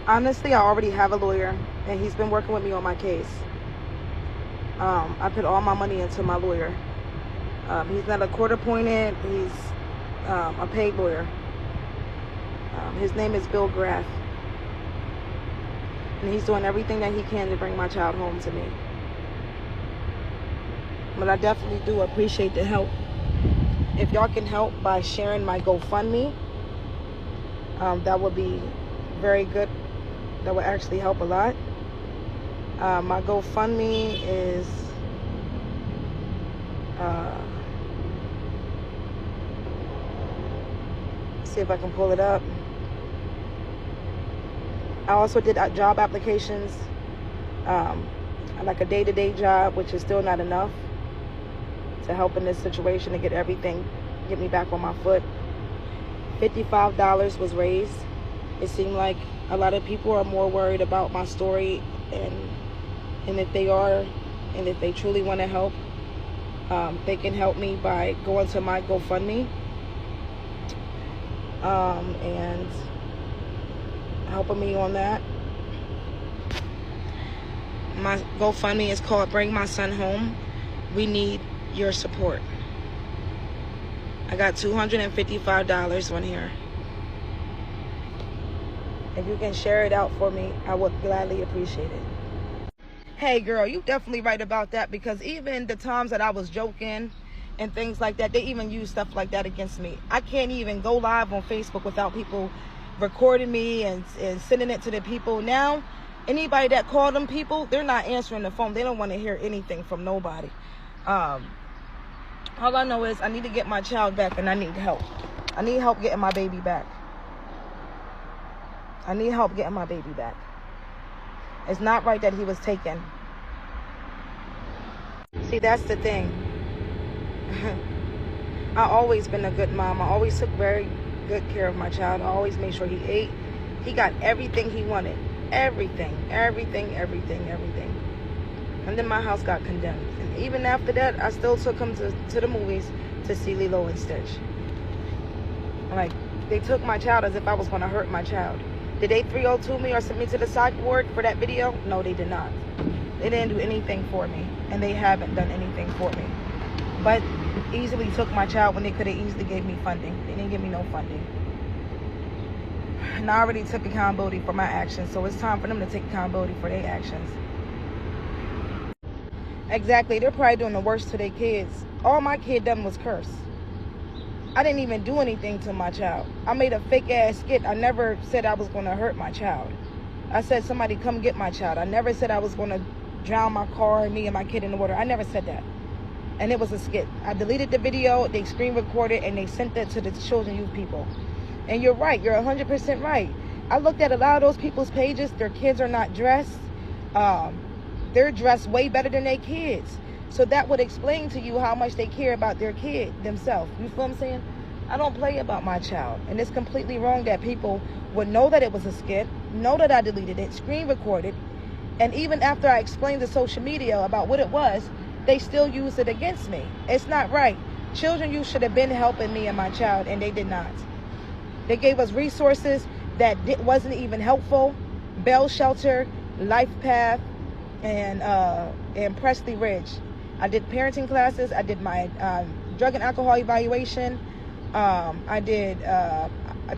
Honestly, I already have a lawyer, and he's been working with me on my case. I put all my money into my lawyer. He's not a court appointed. He's a paid lawyer. His name is Bill Graff. And he's doing everything that he can to bring my child home to me. But I definitely do appreciate the help. If y'all can help by sharing my GoFundMe, that would be very good. That would actually help a lot. My GoFundMe is see if I can pull it up. I also did job applications, like a day-to-day job, which is still not enough to help in this situation to get me back on my foot. $55 was raised. It seemed like a lot of people are more worried about my story, and if they are, and if they truly want to help, they can help me by going to my GoFundMe and helping me on that. My GoFundMe is called Bring My Son Home. We need your support. I got $255 on here. If you can share it out for me, I would gladly appreciate it. Hey girl, you definitely right about that, because even the times that I was joking and things like that, they even use stuff like that against me. I can't even go live on Facebook without people recording me and sending it to the people. Now, anybody that called them people, they're not answering the phone. They don't want to hear anything from nobody. All I know is I need to get my child back, and I need help. I need help getting my baby back. I need help getting my baby back. It's not right that he was taken. See, that's the thing. I always been a good mom. I always took very good care of my child. I always made sure he ate. He got everything he wanted. Everything. And then my house got condemned. And even after that, I still took him to the movies to see Lilo and Stitch. Like, they took my child as if I was going to hurt my child. Did they 302 me or send me to the psych ward for that video? No, they did not. They didn't do anything for me, and they haven't done anything for me. But easily took my child when they could have easily gave me funding. They didn't give me no funding. And I already took accountability for my actions, so it's time for them to take accountability for their actions. Exactly, they're probably doing the worst to their kids. All my kid done was curse. I didn't even do anything to my child. I made a fake ass skit. I never said I was going to hurt my child. I said somebody come get my child. I never said I was going to drown my car and me and my kid in the water. I never said that. And it was a skit. I deleted the video, they screen recorded, and they sent that to the children youth people. And you're right, you're 100% right. I looked at a lot of those people's pages. Their kids are not dressed. They're dressed way better than their kids. So that would explain to you how much they care about their kid themselves. You feel what I'm saying? I don't play about my child. And it's completely wrong that people would know that it was a skit, know that I deleted it, screen recorded, and even after I explained to social media about what it was, they still use it against me. It's not right. Children, you should have been helping me and my child, and they did not. They gave us resources that wasn't even helpful. Bell Shelter, Life Path, and Presley Ridge. I did parenting classes. I did my drug and alcohol evaluation. I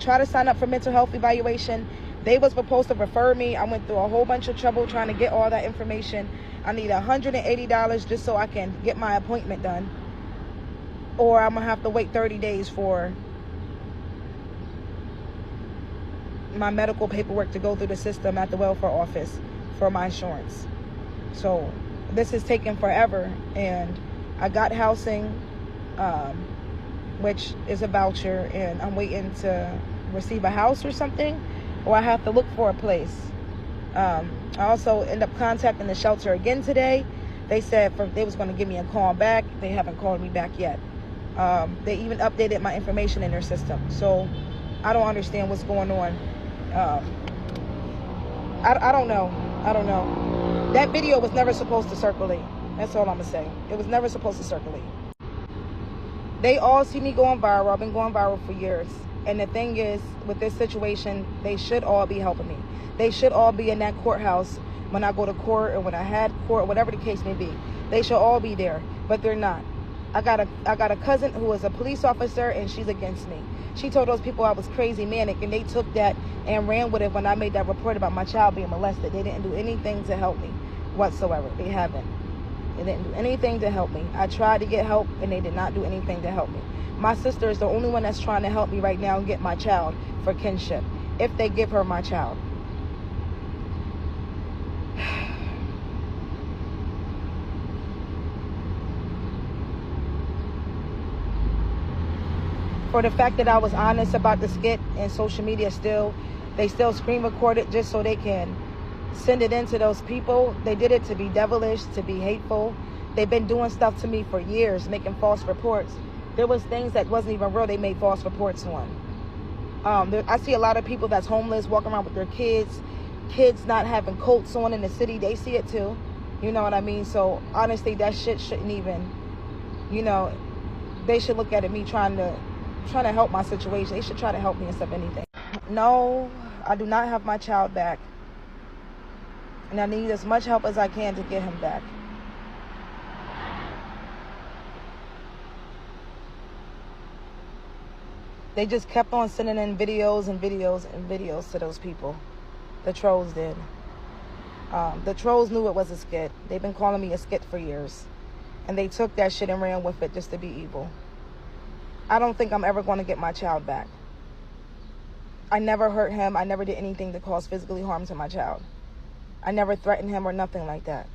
tried to sign up for mental health evaluation. They was supposed to refer me. I went through a whole bunch of trouble trying to get all that information. I need $180 just so I can get my appointment done. Or I'm going to have to wait 30 days for my medical paperwork to go through the system at the welfare office for my insurance. So this is taking forever, and I got housing, which is a voucher, and I'm waiting to receive a house or something, or I have to look for a place. I also end up contacting the shelter again today. They said they was going to give me a call back. They haven't called me back yet. They even updated my information in their system. So I don't understand what's going on. I don't know. That video was never supposed to circulate. That's all I'm going to say. It was never supposed to circulate. They all see me going viral. I've been going viral for years. And the thing is, with this situation, they should all be helping me. They should all be in that courthouse when I go to court or when I had court, whatever the case may be. They should all be there, but they're not. I got a cousin who is a police officer, and she's against me. She told those people I was crazy manic, and they took that and ran with it when I made that report about my child being molested. They didn't do anything to help me whatsoever. They haven't. They didn't do anything to help me. I tried to get help, and they did not do anything to help me. My sister is the only one that's trying to help me right now and get my child for kinship, if they give her my child. For the fact that I was honest about the skit, and social media they still screen record it just so they can send it in to those people. They did it to be devilish, to be hateful. They've been doing stuff to me for years, making false reports. There was things that wasn't even real they made false reports on. I see a lot of people that's homeless walking around with their kids not having coats on in the city. They see it too. You know what I mean? So honestly, that shit shouldn't even, they should look at it, me trying to help my situation. They should try to help me instead of anything. No, I do not have my child back. And I need as much help as I can to get him back. They just kept on sending in videos and videos and videos to those people. The trolls did. The trolls knew it was a skit. They've been calling me a skit for years. And they took that shit and ran with it just to be evil. I don't think I'm ever going to get my child back. I never hurt him. I never did anything to cause physically harm to my child. I never threatened him or nothing like that.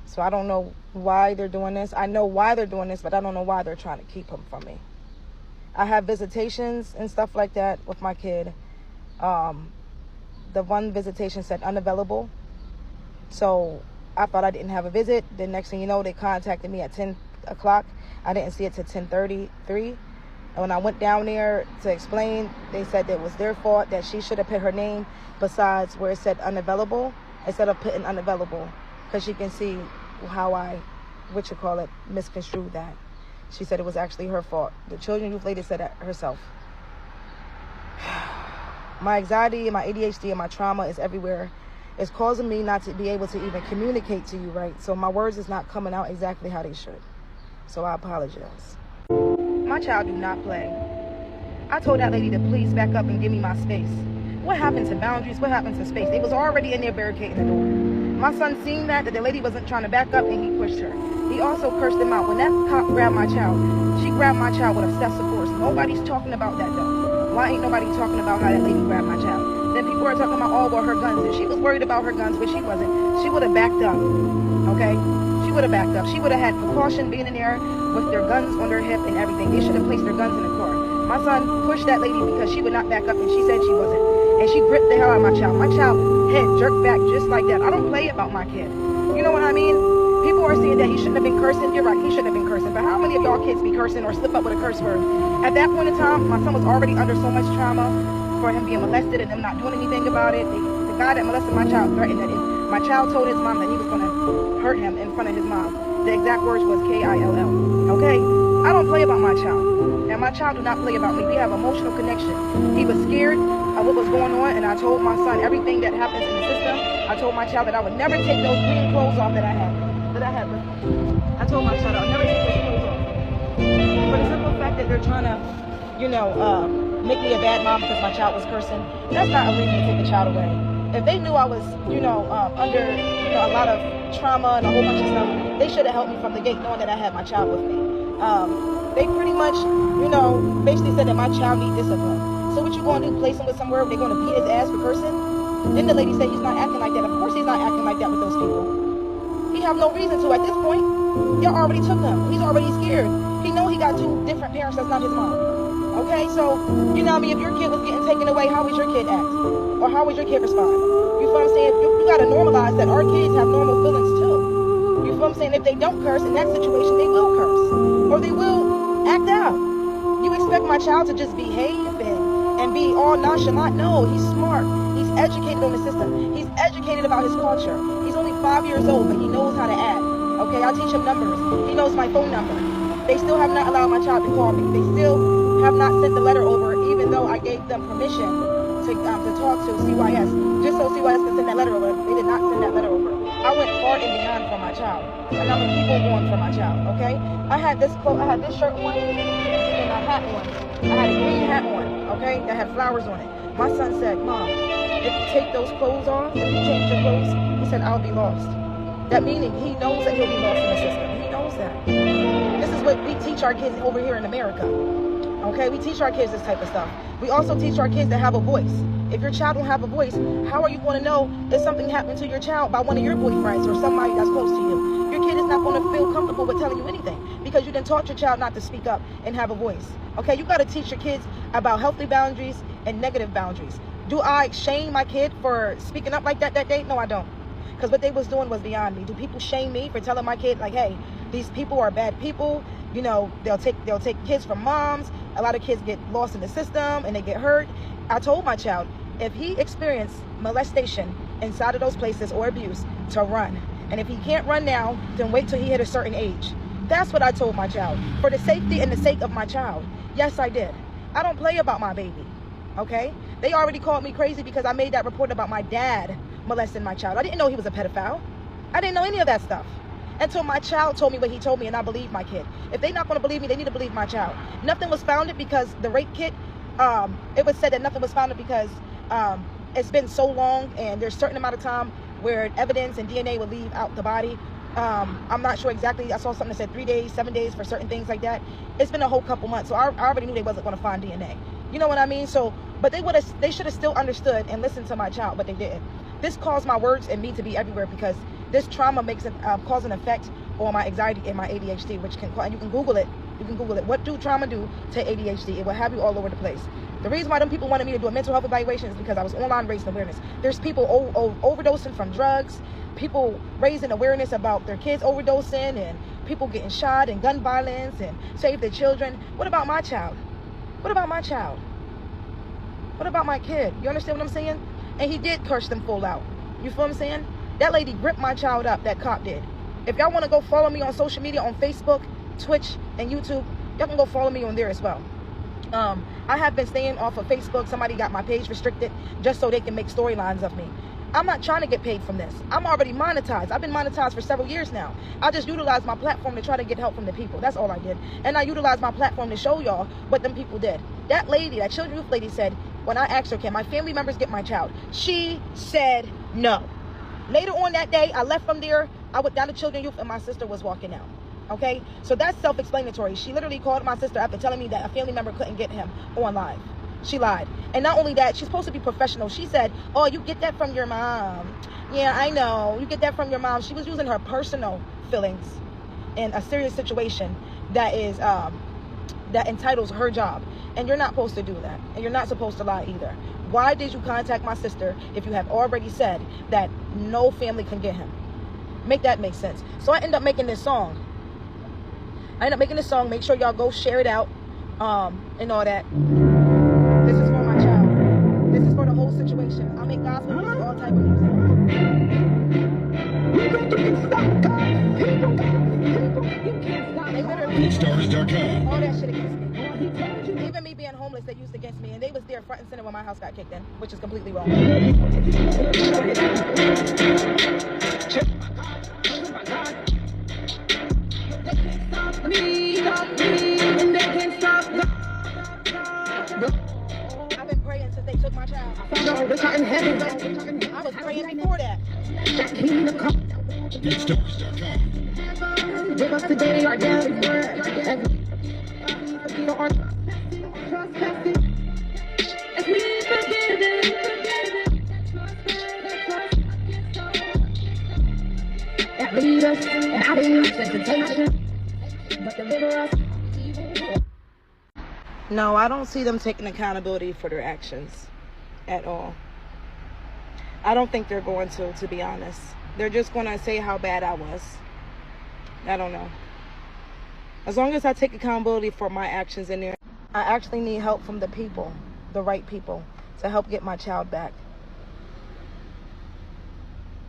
So I don't know why they're doing this. I know why they're doing this, but I don't know why they're trying to keep him from me. I have visitations and stuff like that with my kid. The one visitation said unavailable. So I thought I didn't have a visit. The next thing you know, they contacted me at 10 o'clock. I didn't see it till 10:33. And when I went down there to explain, they said it was their fault, that she should have put her name besides where it said unavailable instead of putting unavailable, because she can see how I, misconstrued that. She said it was actually her fault. The children youth lady said that herself. My anxiety and my ADHD and my trauma is everywhere. It's causing me not to be able to even communicate to you right. So my words is not coming out exactly how they should. So I apologize. My child do not play. I told that lady to please back up and give me my space. What happened to boundaries? What happened to space? They was already in there barricading the door. My son seen that the lady wasn't trying to back up, and he pushed her. He also cursed him out. When that cop grabbed my child, she grabbed my child with excessive force. Nobody's talking about that though. Why ain't nobody talking about how that lady grabbed my child? Then people are talking about, oh, well, her guns. If she was worried about her guns, but she wasn't, she would have backed up, okay? She would have backed up. She would have had precaution being in there with their guns on their hip and everything. They should have placed their guns in the car. My son pushed that lady because she would not back up, and she said she wasn't. And she gripped the hell out of my child. My child head jerked back just like that. I don't play about my kid. You know what I mean? People are saying that he shouldn't have been cursing. You're right, he shouldn't have been cursing. But how many of y'all kids be cursing or slip up with a curse word? At that point in time, my son was already under so much trauma for him being molested and them not doing anything about it. The guy that molested my child threatened that my child told his mom that he was going to hurt him in front of his mom. The exact words was K-I-L-L. Okay? I don't play about my child. And my child do not play about me. We have emotional connection. He was scared of what was going on, and I told my son everything that happens in the system. I told my child that I would never take those green clothes off that I had with me. I told my child I would never take those clothes off. For the simple fact that they're trying to, make me a bad mom because my child was cursing, that's not a reason to take the child away. If they knew I was, under, a lot of trauma and a whole bunch of stuff, they should have helped me from the gate knowing that I had my child with me. They pretty much, basically said that my child needs discipline. So what you going to do, place him with somewhere where they're going to beat his ass for cursing? Then the lady said he's not acting like that. Of course he's not acting like that with those people. He have no reason to at this point. Y'all already took him. He's already scared. He know he got two different parents that's not his mom. Okay, so, if your kid was getting taken away, how would your kid act? Or how would your kid respond? You feel what I'm saying? You got to normalize that our kids have normal feelings too. You feel what I'm saying? If they don't curse in that situation, they will curse. Or they will act out. You expect my child to just behave and be all nonchalant? No, he's smart. He's educated on the system. He's educated about his culture. He's only 5 years old, but he knows how to act. Okay, I teach him numbers. He knows my phone number. They still have not allowed my child to call me. They still have not sent the letter over, even even though I gave them permission to talk to CYS, just so CYS could send that letter over. They did not send that letter over. I went far and beyond for my child, and I'm gonna keep on going for my child. Okay? I had this shirt on and a hat on. I had a green hat on. Okay, that had flowers on it. My son said, "Mom, if you take those clothes off, if you change your clothes," he said, "I'll be lost." That meaning he knows that he'll be lost in the system. He knows that. This is what we teach our kids over here in America. Okay, we teach our kids this type of stuff. We also teach our kids to have a voice. If your child don't have a voice, how are you going to know if something happened to your child by one of your boyfriends or somebody that's close to you? Your kid is not going to feel comfortable with telling you anything because you didn't taught your child not to speak up and have a voice. Okay, you got to teach your kids about healthy boundaries and negative boundaries. Do I shame my kid for speaking up like that day? No, I don't. Because what they was doing was beyond me. Do people shame me for telling my kid, like, hey, these people are bad people? You know, they'll take kids from moms. A lot of kids get lost in the system and they get hurt. I told my child, if he experienced molestation inside of those places or abuse, to run. And if he can't run now, then wait till he hit a certain age. That's what I told my child, for the safety and the sake of my child. Yes, I did. I don't play about my baby, okay? They already called me crazy because I made that report about my dad molesting my child. I didn't know he was a pedophile. I didn't know any of that stuff until my child told me what he told me, and I believed my kid. If they're not going to believe me, they need to believe my child. Nothing was founded because the rape kit, it was said that nothing was founded because it's been so long and there's a certain amount of time where evidence and DNA will leave out the body. I'm not sure exactly. I saw something that said 3 days, 7 days for certain things like that. It's been a whole couple months, so I already knew they wasn't going to find DNA. You know what I mean? So, but they should have still understood and listened to my child, but they didn't. This caused my words and me to be everywhere because this trauma makes it cause an effect on my anxiety and my ADHD, which can, and you can Google it. You can Google it. What do trauma do to ADHD? It will have you all over the place. The reason why them people wanted me to do a mental health evaluation is because I was online raising awareness. There's people overdosing from drugs, people raising awareness about their kids overdosing, and people getting shot, and gun violence, and save their children. What about my child? What about my child? What about my kid? You understand what I'm saying? And he did curse them full out. You feel what I'm saying? That lady gripped my child up, that cop did. If y'all want to go follow me on social media, on Facebook, Twitch, and YouTube, y'all can go follow me on there as well. I have been staying off of Facebook. Somebody got my page restricted just so they can make storylines of me. I'm not trying to get paid from this. I'm already monetized. I've been monetized for several years now. I just utilized my platform to try to get help from the people. That's all I did. And I utilized my platform to show y'all what them people did. That lady, that children's youth lady said, when I asked her, can my family members get my child? She said no. Later on that day, I left from there. I went down to children's youth and my sister was walking out. Okay, so that's self-explanatory. She literally called my sister after telling me that a family member couldn't get him on live. She lied. And not only that, she's supposed to be professional. She said, oh, you get that from your mom. Yeah, I know. You get that from your mom. She was using her personal feelings in a serious situation that is that entitles her job. And you're not supposed to do that. And you're not supposed to lie either. Why did you contact my sister if you have already said that no family can get him? Make that make sense. So I end up making this song. Make sure y'all go share it out and all that. This is for my child. This is for the whole situation. I make gospel music, all type of music. They literally all that shit against me. Even me being homeless, they used against me, and they was there front and center when my house got kicked in, which is completely wrong. I've been praying since they took my child. I was praying before that. Give us today our daily bread. Lead us out of temptation, but deliver us. No, I don't see them taking accountability for their actions at all. I don't think they're going to be honest. They're just going to say how bad I was. I don't know. As long as I take accountability for my actions in there, I actually need help from the people, the right people, to help get my child back.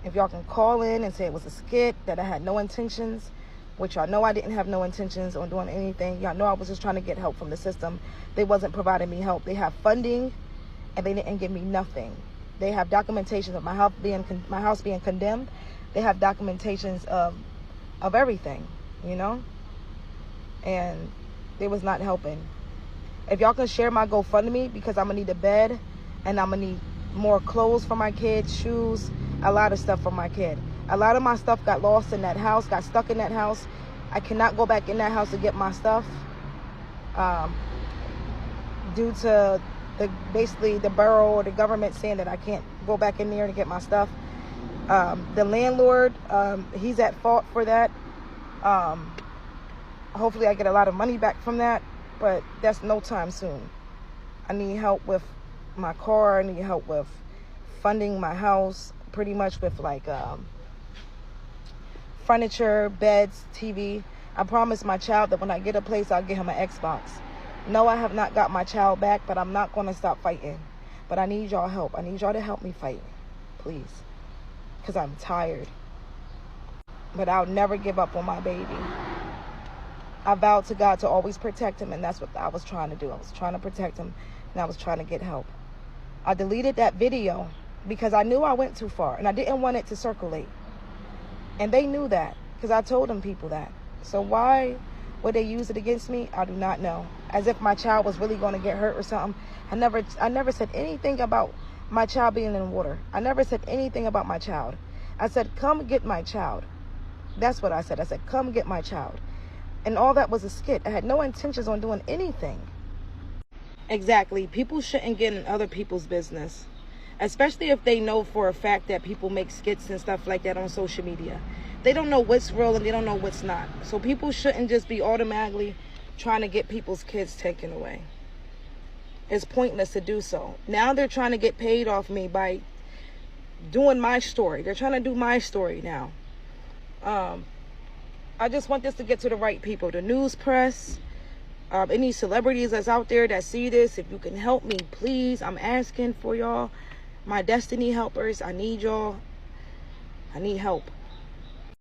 If y'all can call in and say it was a skit, that I had no intentions, which y'all know I didn't have no intentions on doing anything. Y'all know I was just trying to get help from the system. They wasn't providing me help. They have funding, and they didn't give me nothing. They have documentations of my house being condemned. They have documentations of everything, you know? And they was not helping. If y'all can share my GoFundMe, because I'm going to need a bed, and I'm going to need more clothes for my kids, shoes, a lot of stuff for my kid. A lot of my stuff got lost in that house, got stuck in that house. I cannot go back in that house to get my stuff due to basically the borough or the government saying that I can't go back in there to get my stuff. The landlord, he's at fault for that. Hopefully I get a lot of money back from that, but that's no time soon. I need help with my car. I need help with funding my house, pretty much with like furniture, beds, TV. I promised my child that when I get a place, I'll get him an Xbox. No, I have not got my child back, but I'm not going to stop fighting. But I need y'all help. I need y'all to help me fight, please, because I'm tired. But I'll never give up on my baby. I vowed to God to always protect him, and that's what I was trying to do. I was trying to protect him, and I was trying to get help. I deleted that video because I knew I went too far, and I didn't want it to circulate. And they knew that, because I told them people that. So why would they use it against me? I do not know. As if my child was really going to get hurt or something. I never said anything about my child being in water. I never said anything about my child. I said, come get my child. That's what I said. I said, come get my child. And all that was a skit. I had no intentions on doing anything. Exactly. People shouldn't get in other people's business, especially if they know for a fact that people make skits and stuff like that on social media. They don't know what's real and they don't know what's not. So people shouldn't just be automatically trying to get people's kids taken away. It's pointless to do so. Now they're trying to get paid off me by doing my story. They're trying to do my story now. I just want this to get to the right people. The news press, any celebrities that's out there that see this, if you can help me, please. I'm asking for y'all. My destiny helpers, I need y'all. I need help.